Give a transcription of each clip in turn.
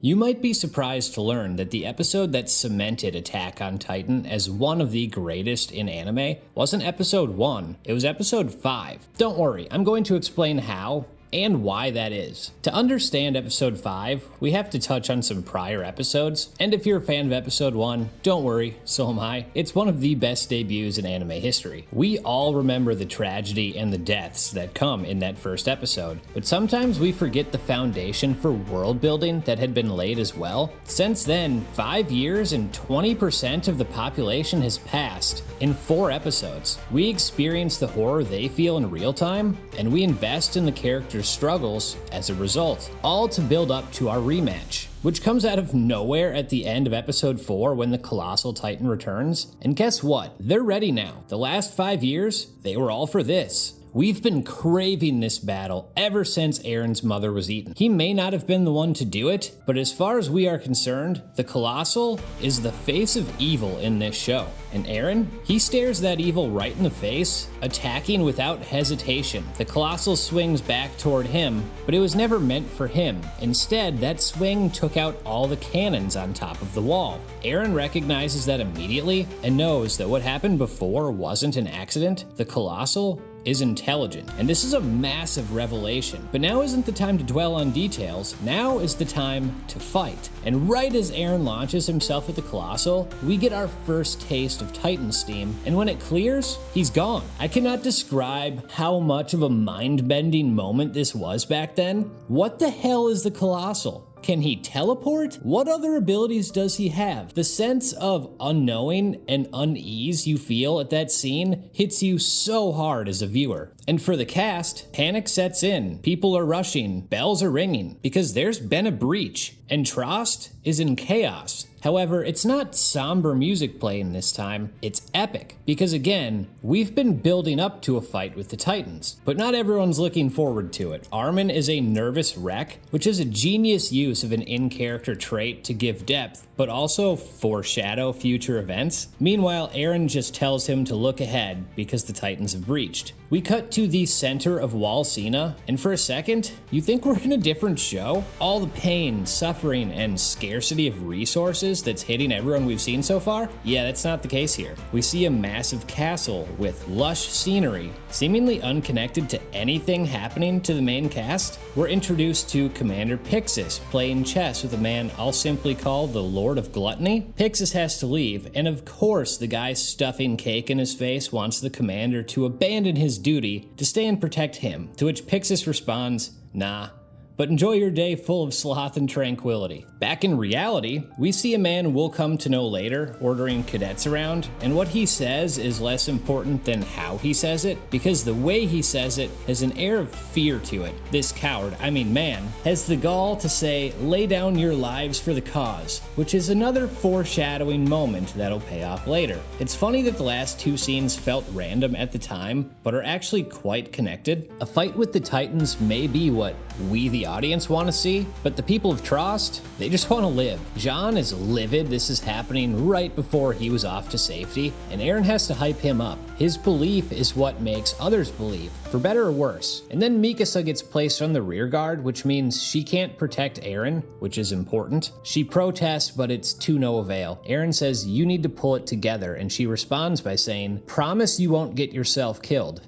You might be surprised to learn that the episode that cemented Attack on Titan as one of the greatest in anime wasn't episode 1, it was episode 5. Don't worry, I'm going to explain how and why that is. To understand episode 5, we have to touch on some prior episodes, and if you're a fan of episode 1, don't worry, so am I. It's one of the best debuts in anime history. We all remember the tragedy and the deaths that come in that first episode, but sometimes we forget the foundation for world building that had been laid as well. Since then, 5 years and 20% of the population has passed in 4 episodes. We experience the horror they feel in real time, and we invest in the characters' struggles as a result, all to build up to our rematch, which comes out of nowhere at the end of episode 4 when the Colossal Titan returns. And guess what? They're ready now. The last 5 years, they were all for this. We've been craving this battle ever since Eren's mother was eaten. He may not have been the one to do it, but as far as we are concerned, the Colossal is the face of evil in this show. And Eren, he stares that evil right in the face, attacking without hesitation. The Colossal swings back toward him, but it was never meant for him. Instead, that swing took out all the cannons on top of the wall. Eren recognizes that immediately and knows that what happened before wasn't an accident. The Colossal is intelligent, and this is a massive revelation. But now isn't the time to dwell on details, now is the time to fight. And right as Eren launches himself at the Colossal, we get our first taste of Titan steam, and when it clears, he's gone. I cannot describe how much of a mind-bending moment this was back then. What the hell is the Colossal? Can he teleport? What other abilities does he have? The sense of unknowing and unease you feel at that scene hits you so hard as a viewer. And for the cast, panic sets in. People are rushing, bells are ringing, because there's been a breach, and Trost is in chaos. However, it's not somber music playing this time, it's epic. Because again, we've been building up to a fight with the Titans, but not everyone's looking forward to it. Armin is a nervous wreck, which is a genius use of an in-character trait to give depth, but also foreshadow future events. Meanwhile, Eren just tells him to look ahead because the Titans have breached. We cut to the center of Wall Sina, and for a second, you think we're in a different show? All the pain, suffering, and scarcity of resources that's hitting everyone we've seen so far? Yeah, that's not the case here. We see a massive castle with lush scenery, seemingly unconnected to anything happening to the main cast. We're introduced to Commander Pixis playing chess with a man I'll simply call the Lord of Gluttony. Pixis has to leave, and of course the guy stuffing cake in his face wants the commander to abandon his duty to stay and protect him, to which Pixis responds, "Nah, but enjoy your day full of sloth and tranquility." Back in reality, we see a man we'll come to know later ordering cadets around, and what he says is less important than how he says it, because the way he says it has an air of fear to it. This coward, man, has the gall to say, "Lay down your lives for the cause," which is another foreshadowing moment that'll pay off later. It's funny that the last 2 scenes felt random at the time, but are actually quite connected. A fight with the Titans may be what we, the audience, want to see, but the people of Trost, they just want to live. Jean is livid this is happening right before he was off to safety, and Eren has to hype him up. His belief is what makes others believe, for better or worse. And then Mikasa gets placed on the rear guard, which means she can't protect Eren, which is important. She protests, but it's to no avail. Eren says, "You need to pull it together," and she responds by saying, "Promise you won't get yourself killed."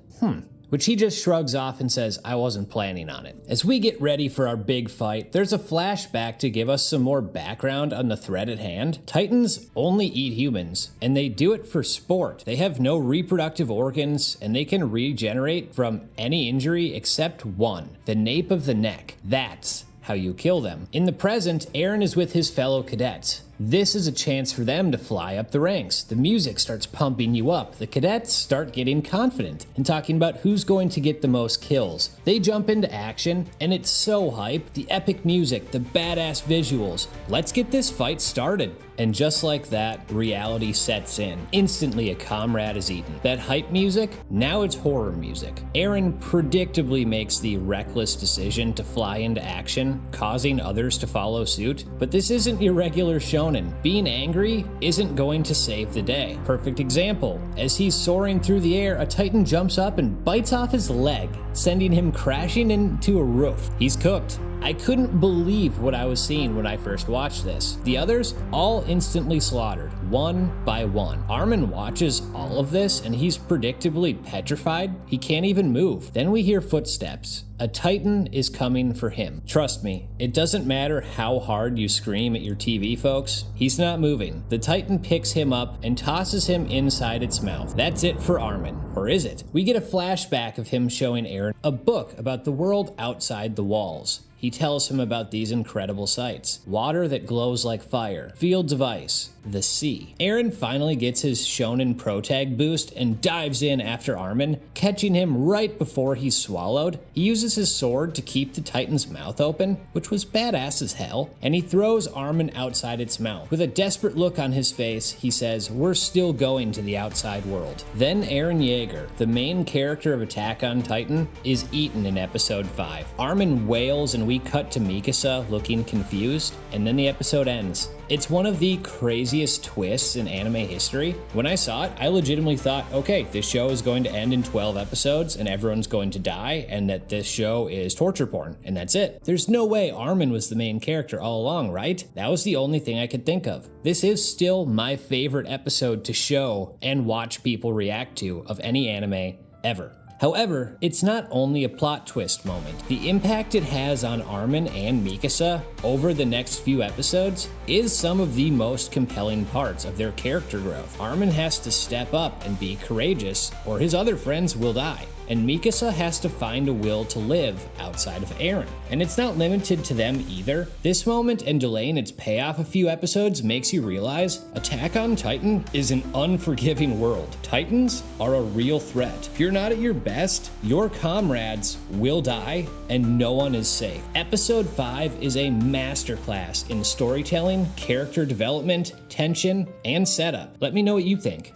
Which he just shrugs off and says, "I wasn't planning on it." As we get ready for our big fight, there's a flashback to give us some more background on the threat at hand. Titans only eat humans, and they do it for sport. They have no reproductive organs, and they can regenerate from any injury except one, the nape of the neck. That's how you kill them. In the present, Eren is with his fellow cadets. This is a chance for them to fly up the ranks. The music starts pumping you up. The cadets start getting confident and talking about who's going to get the most kills. They jump into action, and it's so hype. The epic music, the badass visuals. Let's get this fight started. And just like that, reality sets in. Instantly a comrade is eaten. That hype music, now it's horror music. Eren predictably makes the reckless decision to fly into action, causing others to follow suit. But this isn't your regular shonen. Being angry isn't going to save the day. Perfect example. As he's soaring through the air, a Titan jumps up and bites off his leg, sending him crashing into a roof. He's cooked. I couldn't believe what I was seeing when I first watched this. The others, all instantly slaughtered, one by one. Armin watches all of this and he's predictably petrified. He can't even move. Then we hear footsteps. A Titan is coming for him. Trust me, it doesn't matter how hard you scream at your TV, folks. He's not moving. The Titan picks him up and tosses him inside its mouth. That's it for Armin. Or is it? We get a flashback of him showing Eren a book about the world outside the walls. He tells him about these incredible sights. Water that glows like fire, fields of ice, the sea. Eren finally gets his Shonen Protag boost and dives in after Armin, catching him right before he's swallowed. He uses his sword to keep the Titan's mouth open, which was badass as hell, and he throws Armin outside its mouth. With a desperate look on his face, he says, "We're still going to the outside world." Then Eren Yeager, the main character of Attack on Titan, is eaten in episode 5. Armin wails and we cut to Mikasa looking confused, and then the episode ends. It's one of the craziest twists in anime history. When I saw it, I legitimately thought, okay, this show is going to end in 12 episodes and everyone's going to die, and that this show is torture porn, and that's it. There's no way Armin was the main character all along, right? That was the only thing I could think of. This is still my favorite episode to show and watch people react to of any anime ever. However, it's not only a plot twist moment. The impact it has on Armin and Mikasa over the next few episodes is some of the most compelling parts of their character growth. Armin has to step up and be courageous, or his other friends will die. And Mikasa has to find a will to live outside of Eren. And it's not limited to them either. This moment and delaying its payoff a few episodes makes you realize Attack on Titan is an unforgiving world. Titans are a real threat. If you're not at your best, your comrades will die and no one is safe. Episode 5 is a masterclass in storytelling, character development, tension, and setup. Let me know what you think.